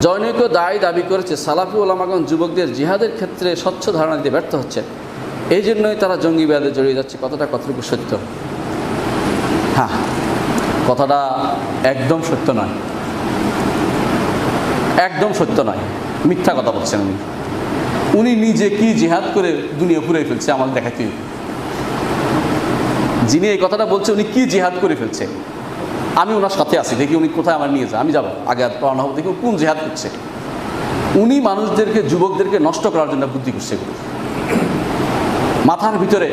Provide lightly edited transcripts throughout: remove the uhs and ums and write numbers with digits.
জনৈক দাবি করেছে সালাফি ওলামাগণ যুবকদের জিহাদের ক্ষেত্রে স্বচ্ছ ধারণা দিতে ব্যর্থ হচ্ছে, এই জন্যই তারা জঙ্গিবাদে জড়িয়ে যাচ্ছে। কতটুকু সত্য? হ্যাঁ, কথাটা একদম সত্য নয়, একদম সত্য নয়, মিথ্যা কথা বলছেন উনি। উনি নিজে কি জিহাদ করে দুনিয়া ঘুরে ফেলছে আমাকে দেখাতে। যিনি এই কথাটা বলছে উনি কি জিহাদ করে ফেলছে, আমি ওনার সাথে আছি, দেখি উনি কোথায় আমার নিয়ে যায়, আমি যাবো আগে রওনা হবো, দেখি কোন জিহাদ করছে। উনি মানুষদেরকে, যুবকদেরকে নষ্ট করার জন্য বুদ্ধি করছে। মাথার ভিতরে,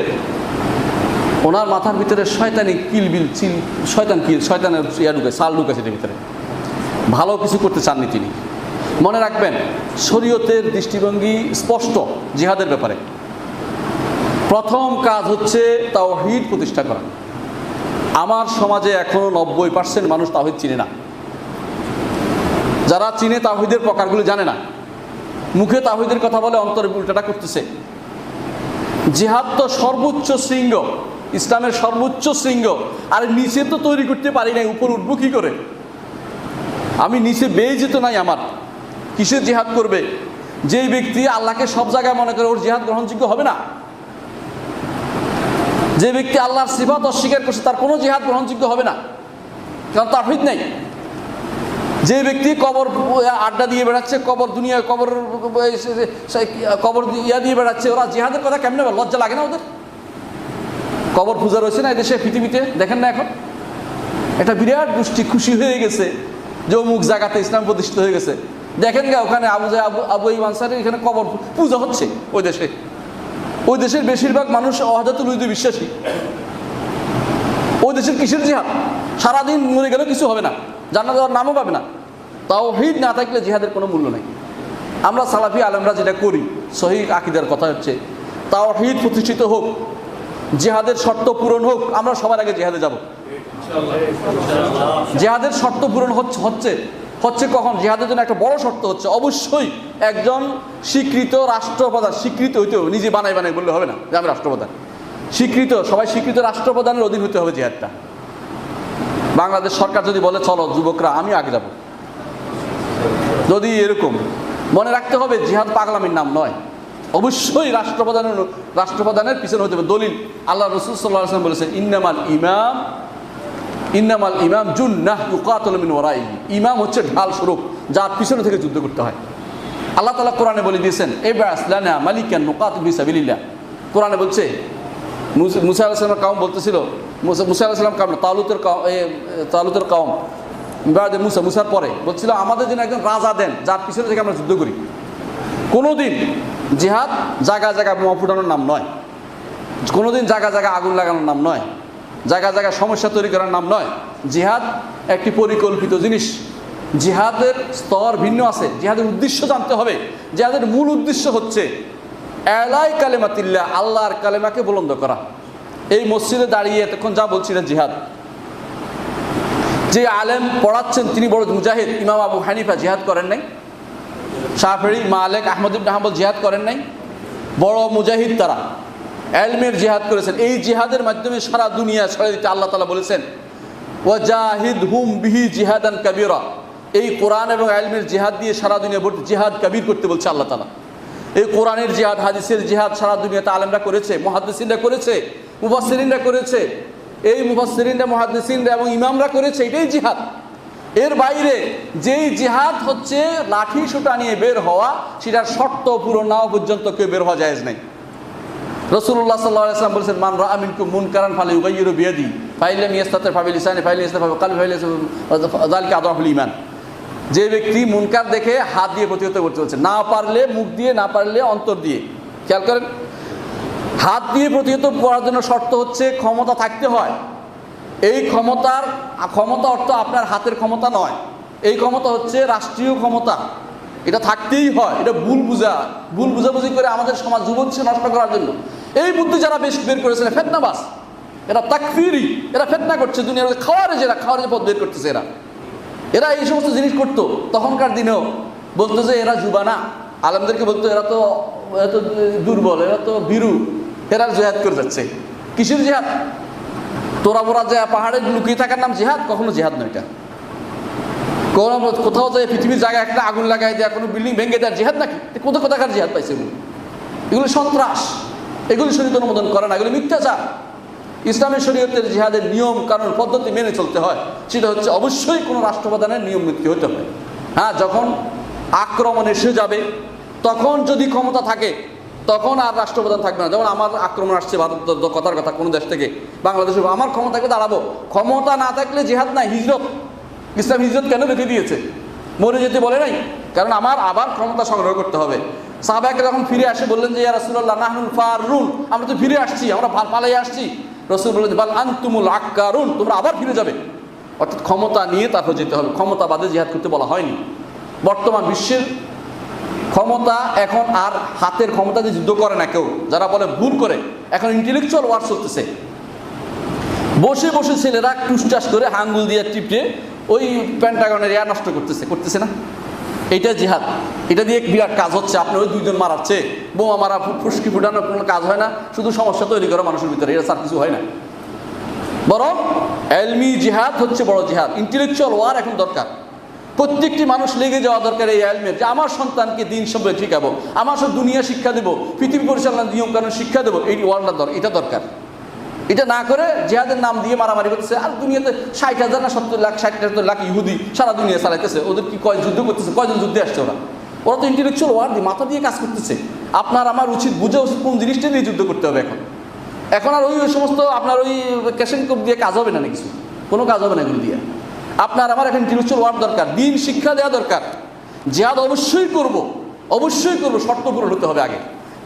ওনার মাথার ভিতরে শয়তানি কিলবিল শয়তানের সাল ঢুকেছে এর ভিতরে। ভালো কিছু করতে চাননি তিনি। মনে রাখবেন, শরীয়তের দৃষ্টিভঙ্গি স্পষ্ট জিহাদের ব্যাপারে। প্রথম কাজ হচ্ছে তাওহীদ প্রতিষ্ঠা করা। আমার সমাজে এখনো 90% মানুষ তাওহীদ চিনে না। যারা চিনে তাওহীদের প্রকারগুলো জানে না, মুখে তাওহীদের কথা বলে অন্তরে উল্টাটা করতেছে। জিহাদ তো সর্বোচ্চ শৃঙ্গ, ইসলামের সর্বোচ্চ শৃঙ্গ, আর নিচে তো তৈরি করতে পারি নাই, উপর উঠবো কি করে? আমি নিচে বেয়ে যেত নাই, আমার কিসের জিহাদ করবে? যেই ব্যক্তি আল্লাহকে সব জায়গায় মনে করে, ওর জিহাদ গ্রহণযোগ্য হবে না। যে ব্যক্তি আল্লাহর সিফাত অস্বীকার করছে, তার কোনো জিহাদ গ্রহণযোগ্য হবে না, কারণ তাওহীদ নেই। যে ব্যক্তি কবর আড্ডা দিয়ে বেড়াচ্ছে, কবর দুনিয়া কবর ইয়া দিয়ে বেড়াচ্ছে, ওরা জিহাদের কথা কেমনে বলে? লজ্জা লাগে না ওদের? কবর পূজা রয়েছে না এদেশে, পৃথিবীতে দেখেন না? এখন একটা বিরাট গোষ্ঠী খুশি হয়ে গেছে যে অমুক জায়গাতে ইসলাম প্রতিষ্ঠিত হয়ে গেছে। দেখেন গা, ওখানে আবু আইয়ুব আনসারী এখানে কবর পূজা হচ্ছে। ওই দেশের বেশিরভাগ মানুষ ওয়াহদাতুল উজুদে বিশ্বাসী। ওই দেশের কিসের জিহাদ? সারাদিন মরে গেলেও কিছু হবে না, জান্নাত যাওয়ার নামও পাবে না। তাওহীদ না থাকলে জিহাদের কোনো মূল্য নেই। আমরা সালাফি আলেমরা যেটা করি, সহিহ আকীদার কথা হচ্ছে তাওহীদ প্রতিষ্ঠিত হোক, জিহাদের শর্ত পূরণ হোক, আমরা সবার আগে জিহাদে যাব। জিহাদের শর্ত পূরণ হচ্ছে কখন? জিহাদের জন্য একটা বড় শর্ত হচ্ছে, অবশ্যই একজন স্বীকৃত রাষ্ট্রপ্রধান, স্বীকৃত হইতে হবে, নিজে বানাই বললে হবে না যে আমি রাষ্ট্রপ্রধান। স্বীকৃত, সবাই স্বীকৃত রাষ্ট্রপ্রধানের অধীন হতে হবে জিহাদটা। বাংলাদেশ সরকার যদি বলে চলো যুবকরা আমি আগে যাব, যদি এরকম, মনে রাখতে হবে জিহাদ পাগলামির নাম নয়, অবশ্যই রাষ্ট্রপ্রধানের পিছনে হতে হবে। দলিল আল্লাহ রাসূল সাল্লাল্লাহু আলাইহি ওয়াসাল্লাম বলেছেন, ইন্নামাল ইমাম জুন্নাহ ইউকাতালু মিন ওয়ারাইহি। ইমাম হচ্ছে ঢাল স্বরূপ, যার পিছনে থেকে যুদ্ধ করতে হয়। আল্লাহ তাআলা কোরআনে বলে দিয়েছেন, ইবআস লানা মালিকান নুকাতিল ফি সাবিলিল্লাহ। কোরআনে বলছে, মুসা আলাইহিস সালামের কওম বলতেছিল, মুসা আলাইহিস সালাম কাম তালুতের কওম বাদে মুসার পরে বলছিল, আমাদের জন্য একজন রাজা দেন যার পিছনে থেকে আমরা যুদ্ধ করি। কোনোদিন জিহাদ জায়গা জায়গায় বোমা ফুটানোর নাম নয়, কোনোদিন জায়গা জায়গায় আগুন লাগানোর নাম নয়, জায়গা জায়গায় সমস্যা তৈরি করার নাম নয়। জিহাদ একটি পরিকল্পিত জিনিস। জিহাদের স্তর ভিন্ন আছে, জিহাদের উদ্দেশ্য জানতে হবে। জিহাদের মূল উদ্দেশ্য হচ্ছে এলাই কালেমাতিল্লাহ, আল্লাহর কালেমাকে বুলন্দ করা। এই মসজিদে দাঁড়িয়ে এতক্ষণ যা বলছিলেন জিহাদ, যে আলেম পড়াচ্ছেন তিনি বড় মুজাহিদ। ইমাম আবু হানিফা জিহাদ করেন নাই, শাফিঈ, মালিক, আহমদ ইবনে হাম্বল জিহাদ করেন নাই? বড় মুজাহিদ তারা, এলমের জিহাদ করেছেন। এই জিহাদের মাধ্যমে সারা দুনিয়া ছড়িয়ে দিতে আল্লাহ তাআলা বলেছেন, ওয়াজাহিদহুম বিহি জিহাদান কাবীরা। এই কোরআন এবং এলমের জিহাদ দিয়ে সারা দুনিয়া জিহাদ কাবীর করতে বলছে আল্লাহ তাআলা। এই কোরআনের জিহাদ, হাদিসের জিহাদ সারা দুনিয়াতে আলেমরা করেছে, মুহাদ্দিসিনরা করেছে, মুফাসসিরিনরা করেছে। এই মুফাসসিরিনরা, মুহাদ্দিসিনরা এবং ইমামরা করেছে, এটাই জিহাদ। এর বাইরে যেই জিহাদ হচ্ছে লাঠি সোটা নিয়ে বের হওয়া, সেটার শর্ত পূরণ না হওয়া পর্যন্ত কেউ বের হওয়া জায়েজ নেই। রাসূলুল্লাহ সাল্লাল্লাহু আলাইহি ওয়াসাল্লাম বলেছেন, মান রাআ মিনকুম মুনকারান ফালিয়ুগাইয়িরু বিয়াদিহি ফাইন লাম ইয়াস্তাতি' ফাবিলিসানিহি ফাইন লাম ইয়াস্তাতি' ফাবিকলবিহি ফাইন যালিকা আদআফুল ঈমান। যে ব্যক্তি মুনকার দেখে হাত দিয়ে প্রতিহত করতে বলছে, না পারলে মুখ দিয়ে, না পারলে অন্তর দিয়ে। খেয়াল করেন, হাত দিয়ে প্রতিহত করার জন্য শর্ত হচ্ছে ক্ষমতা থাকতে হয়। এই ক্ষমতা অর্থ আপনার হাতের ক্ষমতা নয়, এই ক্ষমতা হচ্ছে রাষ্ট্রীয় ক্ষমতা, এটা থাকতেই হয়। এটা ভুল বুঝাবুঝি করে আমাদের সমাজ যুবককে নষ্ট করার জন্য এই বুদ্ধি যারা বের করেছে, ফেতনাবাজ, এরা তাকফিরি, এরা ফেতনা করছে দুনিয়ার। খাওয়ারে পথ বের করতেছে এরা এই সমস্ত জিনিস করতো তখনকার দিনেও। বলতো যে এরা যুবানা, আলেমদেরকে বলতো এরা তো দুর্বল, এরা তো ভীরু, এরা জিহাদ করে যাচ্ছে। কিসের জিহাদ? তোরা বোরা যে পাহাড়ে লুকিয়ে থাকার নাম জিহাদ? কখনো জিহাদ নয় এটা। কোথাও যায় পৃথিবীর জায়গায় একটা আগুন লাগাই দেয়, কোনো বিল্ডিং ভেঙে দেওয়ার জিহাদ নাকি? কোথাকার জিহাদ পাইছে এগুলো? সন্ত্রাস, এগুলি শরীয়ত অনুমোদন করে না, এগুলো মিথ্যাচার। ইসলামী শরীয়তের জিহাদের নিয়ম কারণ পদ্ধতি মেনে চলতে হয়। সেটা হচ্ছে অবশ্যই কোনো রাষ্ট্রপ্রধানের নিয়ম নীতি হতে হবে। হ্যাঁ, যখন আক্রমণ এসে যাবে তখন যদি ক্ষমতা থাকে তখন আর রাষ্ট্রপ্রধান থাকবে না। যেমন আমার আক্রমণ আসছে ভারত কথার কথা কোনো দেশ থেকে বাংলাদেশে, আমার ক্ষমতাকে দাঁড়াবো। ক্ষমতা না থাকলে জিহাদ নাই, হিজরত। ইসলাম হিজরত কেন রেখে দিয়েছে? মরে যেতে বলে নাই, কারণ আমার আবার ক্ষমতা সংগ্রহ করতে হবে। সাহাবাকে যখন ফিরে আসে বললেন যে ইয়া রাসূলুল্লাহ নাহনুল ফারুন, আমরা তো ফিরে আসছি, আমরা পালাই আসছি। রাসূল বললেন বাল আনতুমুল আক্কারুন, তোমরা আবার ফিরে যাবে। অর্থাৎ ক্ষমতা নিয়ে তারপর যেতে হবে, ক্ষমতা বাদে জিহাদ করতে বলা হয়নি। বর্তমান বিশ্বের ক্ষমতা এখন আর হাতের ক্ষমতা দিয়ে যুদ্ধ করে না কেউ, যারা বলে ভুল করে। এখন ইন্টেলেকচুয়াল ওয়ার চলতেছে, বসে বসে ছেলেরা টুসটাস করে আঙ্গুল দিয়ে টিপে ওই পেন্টাগনের এয়ার নষ্ট করতেছে না? এইটা জিহাদ, এটা দিয়ে বিরাট কাজ হচ্ছে। আপনার ওই দুইজন মারাচ্ছে, বোমা মারা, ফুসকি ফুটানোর কোনো কাজ হয় না, শুধু সমস্যা তৈরি করা মানুষের ভিতরে, এটা স্যার কিছু হয় না। বরং এলমি জিহাদ হচ্ছে বড় জিহাদ। ইন্টেলেকচুয়াল ওয়ার এখন দরকার, প্রত্যেকটি মানুষ লেগে যাওয়া দরকার এই এলমের, যে আমার সন্তানকে দিন সম্পর্কে শিখাবো, আমার সব দুনিয়া শিক্ষা দেবো, পৃথিবী পরিচালনার নিয়ম কানুন শিক্ষা দেবো, এই ওয়ার্ডটা দরকার, এটা দরকার। এটা না করে জিহাদের নাম দিয়ে মারামারি করতেছে। আর দুনিয়াতে 60,000 না 70 লাখ 60 লাখ ইহুদি সারা দুনিয়া চালাইতেছে, ওদের কি কয় যুদ্ধ করতেছে, কয়জন যুদ্ধে আসছে ওরা তো ইন্টেলেকচুয়াল ওয়ার দিয়ে মাথা দিয়ে কাজ করতেছে। আপনার আমার উচিত, বুঝে উচিত কোন জিনিসটা নিয়ে যুদ্ধ করতে হবে। এখন আর ওই সমস্ত আপনার ওই ক্যাশন কোপ দিয়ে কাজ হবে না, কিছু কোনো কাজ হবে না এগুলো দিয়ে। আপনার আমার এখন ইন্টেলেকচুয়াল ওয়ার দরকার, দিন শিক্ষা দেওয়া দরকার। জিহাদ অবশ্যই করব, শর্ত পূরণ হতে হবে আগে।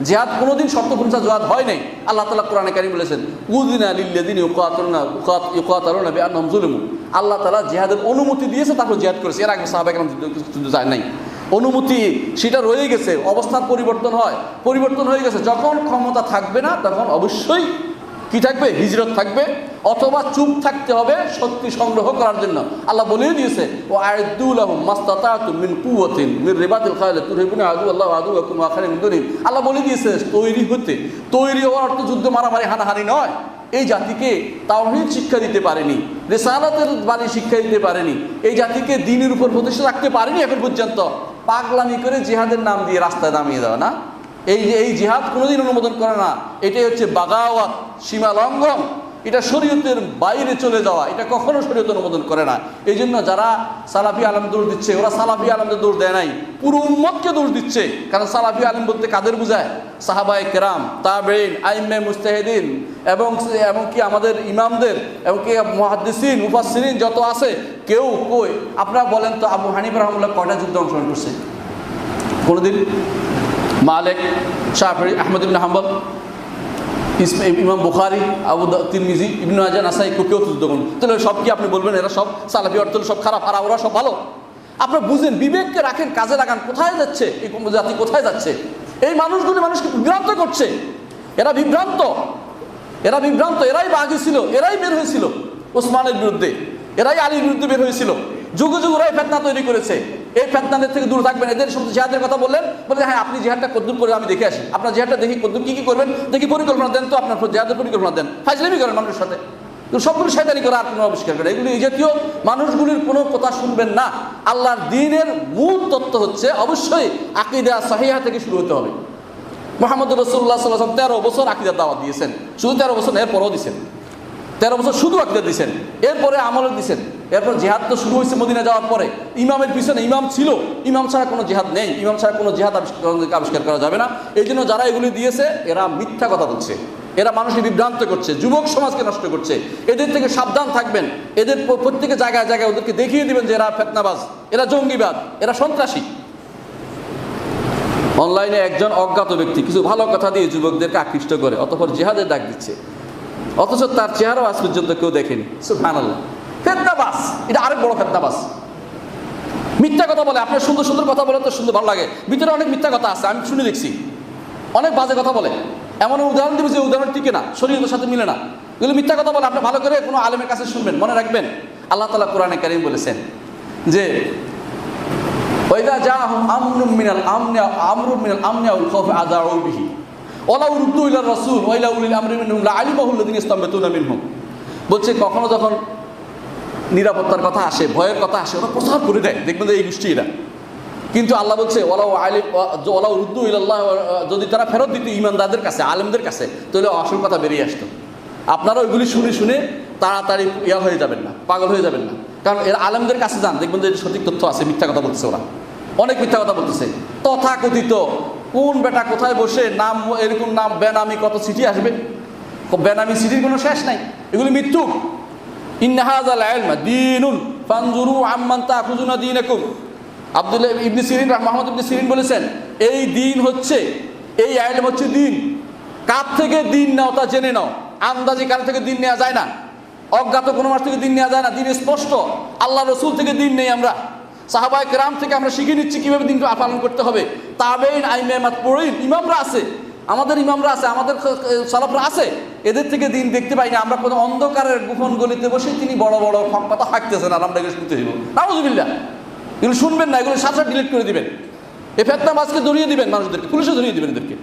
জিহাদ কোনোদিন শর্ত পূরণ জিহাদ হয় নাই। আল্লাহ তাআলা কোরআনে কারীম বলেছেন উযিনা লিল্লাযিনা ইউকাতালুনা বিআন্নাহুম যুলিমু। আল্লাহ তাআলা জিহাদের অনুমতি দিয়েছে, তারপর জিহাদ করেছে। এর আগে সাহাবায়ে কেরাম যুদ্ধ যায় নাই, অনুমতি সেটা রয়ে গেছে। অবস্থার পরিবর্তন হয়, পরিবর্তন হয়ে গেছে। যখন ক্ষমতা থাকবে না তখন অবশ্যই কি থাকবে? হিজরত থাকবে, অথবা চুপ থাকতে হবে শক্তি সংগ্রহ করার জন্য। আল্লাহ বলেই দিয়েছে ও আ'ইদ্দু লাহুম মাসতাতা'তুম মিন কুওয়াতিন মিন রিবাতিল খায়ল তুরহিবুনা আদুওয়াল্লাহি ওয়া আদুওয়াকুম ওয়া আখারিন মিন দুনিহিম। আল্লাহ বলে দিয়েছে তৈরি হওয়ার অর্থ যুদ্ধ, মারামারি, হানাহানি নয়। এই জাতিকে তাওহীদ শিক্ষা দিতে পারেনি, রিসালাতের বাণী শিক্ষা দিতে পারেনি, এই জাতিকে দ্বীনের উপর প্রতিষ্ঠা রাখতে পারেনি এখন পর্যন্ত। পাগলামি করে জিহাদের নাম দিয়ে রাস্তায় নামিয়ে দেওয়া না, এই জিহাদ কোনোদিন অনুমোদন করে না। এটাই হচ্ছে বাগাওয়াত, সীমা লঙ্ঘন, এটা শরীয়তের বাইরে চলে যাওয়া, এটা কখনো শরীয়ত অনুমোদন করে না। এই জন্য যারা সালাফি আলেম দোষ দিচ্ছে, ওরা সালাফি আলেমদের দোষ দেয় নাই, পুরো উম্মতকে দোষ দিচ্ছে। কারণ সালাফি আলেম বলতে কাদের বোঝায়? সাহাবায়ে কেরাম, তাবেঈন, আইম্মে মুজতাহিদিন, এবং কি আমাদের ইমামদের, এবং কি মুহাদ্দিসিন, মুফাসসিরিন যত আছে, কেউ কই আপনারা বলেন তো আবু হানিফা রাহমাতুল্লাহ কয়টা যুদ্ধে অংশগ্রহণ করছে? কোনোদিন? মালিক, শাফিঈ, আহমদ ইবনে হাম্বল, ইমাম বুখারী, আবু তিরমিজি, ইবনে মাজাহ, নাসাই, কেউ যুদ্ধ করুন। তাহলে সব কি আপনি বলবেন এরা সব সালাফি অর্থ সব খারাপ আর ওরা সব ভালো? আপনারা বুঝেন, বিবেককে রাখেন, কাজে লাগান। কোথায় যাচ্ছে এই জাতি? কোথায় যাচ্ছে? এই মানুষগুলি মানুষকে বিভ্রান্ত করছে। এরা বিভ্রান্ত, এরাই বাগী ছিল, এরাই বের হয়েছিল ওসমানের বিরুদ্ধে, এরাই আলীর বিরুদ্ধে বের হয়েছিল। যুগে যুগে ওরাই ফেতনা তৈরি করেছে। এই ফেতনাদের থেকে দূরে থাকবেন। এদের সমস্ত জিহাদের কথা বললেন, বলে হ্যাঁ আপনি জিহাদটা কদ্দুর করে আমি দেখে আসি, আপনার জিহাদটা দেখি কদ্দুর কী করবেন, দেখি পরিকল্পনা দেন তো, আপনার জিহাদের পরিকল্পনা দেন। ফাজলামি করেন মানুষের সাথে, সবগুলো শয়তানি করে আর কোনো আবিষ্কার করে। এগুলি এই জাতীয় মানুষগুলির কোনো কথা শুনবেন না। আল্লাহর দ্বীনের মূল তত্ত্ব হচ্ছে অবশ্যই আকীদা সহিহা থেকে শুরু হতে হবে। মুহাম্মদ রাসূলুল্লাহ সাল্লাল্লাহু আলাইহি ওয়াসাল্লাম 13 বছর আকীদার দাওয়াত দিয়েছেন, শুধু 13 বছর, এরপরও দিয়েছেন। 13 বছর শুধু আকীদা দিয়েছেন, এরপরে আমলও দিয়েছেন। এরপর জিহাদ তো শুরু হয়েছে মদিনা যাওয়ার পরে। ইমামের পিছনে ইমাম ছিল, ইমাম ছাড়া কোনো জিহাদ নেই, ইমাম ছাড়া কোনো জিহাদ আবিষ্কার করা যাবে না। এই জন্য যারা এগুলি দিয়েছে এরা মিথ্যা কথা বলছে, এরা মানুষকে বিভ্রান্ত করছে, যুবক সমাজকে নষ্ট করছে। এদের থেকে সাবধান থাকবেন। এদের প্রত্যেকে জায়গায় জায়গায় ওদেরকে দেখিয়ে দিবেন যে এরা ফেতনাবাজ, এরা জঙ্গিবাদ, এরা সন্ত্রাসী। অনলাইনে একজন অজ্ঞাত ব্যক্তি কিছু ভালো কথা দিয়ে যুবকদেরকে আকৃষ্ট করে, অতঃপর জিহাদের ডাক দিচ্ছে, অথচ তার চেহারাও আজ পর্যন্ত কেউ দেখেনি। সুবহানাল্লাহ, ফেতনাবাজ। এটা আরেক বড় ফেতনাবাজ। মিথ্যা কথা বলে। আপনার সুন্দর সুন্দর কথা বলে তো সুন্দর ভালো লাগে, ভিতরে অনেক মিথ্যা কথা আছে, আমি শুনে দেখছি। অনেক বাজে কথা বলে, এমন উদাহরণ দেবে যে উদাহরণ টিকে না, শরীয়তের সাথে মিলে না, এগুলো মিথ্যা কথা বলে। আপনি ভালো করে কোনো আলেমের কাছে শুনবেন, মনে রাখবেন আল্লাহ তাআলা কোরআনে কারীম বলেছেন যে ওয়াইদা জাআহুম আমরুম মিনাল আমনি আউল খাউফি আযাউ বিহি ওয়ালাউ রুদ্দু ইলা রাসূল ওয়া ইলা উলিল আমরি মিনহুম লাআলিমাহু আল্লাযিনা ইসতামবাতুনা মিনহুম। বলছে কখনো যখন নিরাপত্তার কথা আসে, ভয়ের কথা আসে, ওরা প্রচার করে দেয়, দেখবেন যে এই গোষ্ঠী এরা। কিন্তু আল্লাহ বলছে ওলাউ রুদ্দু ইলাল্লাহ, যদি তারা ফেরত দিত ইমানদারদের কাছে, আলেমদের কাছে, তাহলে আসল কথা বেরিয়ে আসতো। আপনারা ওইগুলি শুনে শুনে তাড়াতাড়ি হয়ে যাবেন না, পাগল হয়ে যাবেন না। কারণ এর আলেমদের কাছে যান, দেখবেন যে সঠিক তথ্য আছে, মিথ্যা কথা বলতেছে ওরা, অনেক মিথ্যা কথা বলতেছে। তথাকথিত কোন বেটা কোথায় বসে নাম, এরকম নাম বেনামি কত চিঠি আসবে, বেনামি চিঠির কোনো শেষ নাই, এগুলি মৃত্যু। ইন্না হাযাল ইলমা দীনুন ফানজুরু আম্মান তাখুযুনা দীনাকুম। আব্দুল্লাহ ইবনে সিরিন, মুহাম্মদ ইবনে সিরিন বলেছেন, এই দিন হচ্ছে, এই ইলম হচ্ছে দিন। কার থেকে দিন নাও তা জেনে নাও, আন্দাজে কার থেকে দিন নেওয়া যায় না, অজ্ঞাত কোনো মাস থেকে দিন নেওয়া যায় না। দিন স্পষ্ট, আল্লাহ রসুল থেকে দিন নেই আমরা, সাহাবায়ে কেরাম থেকে আমরা শিখে নিচ্ছি কীভাবে দিন পালন করতে হবে। তাবেঈন, আইম্মাত পড়েন, ইমামরা আছে, আমাদের ইমামরা আছে, আমাদের সালাফরা আছে, এদের থেকে দিন দেখতে পাই না। আমরা কোনো অন্ধকারের গোপন গলিতে বসে তিনি বড় বড় কথা হাঁকতেছেন আর আমরা এগুলো শুনতে হইব, নাউযুবিল্লাহ। এগুলো শুনবেন না, এগুলো সাথে ডিলিট করে দিবেন, এই ফেতনাবাজকে ধরিয়ে দিবেন, মানুষদেরকে পুলিশে ধরিয়ে দিবেন এদেরকে।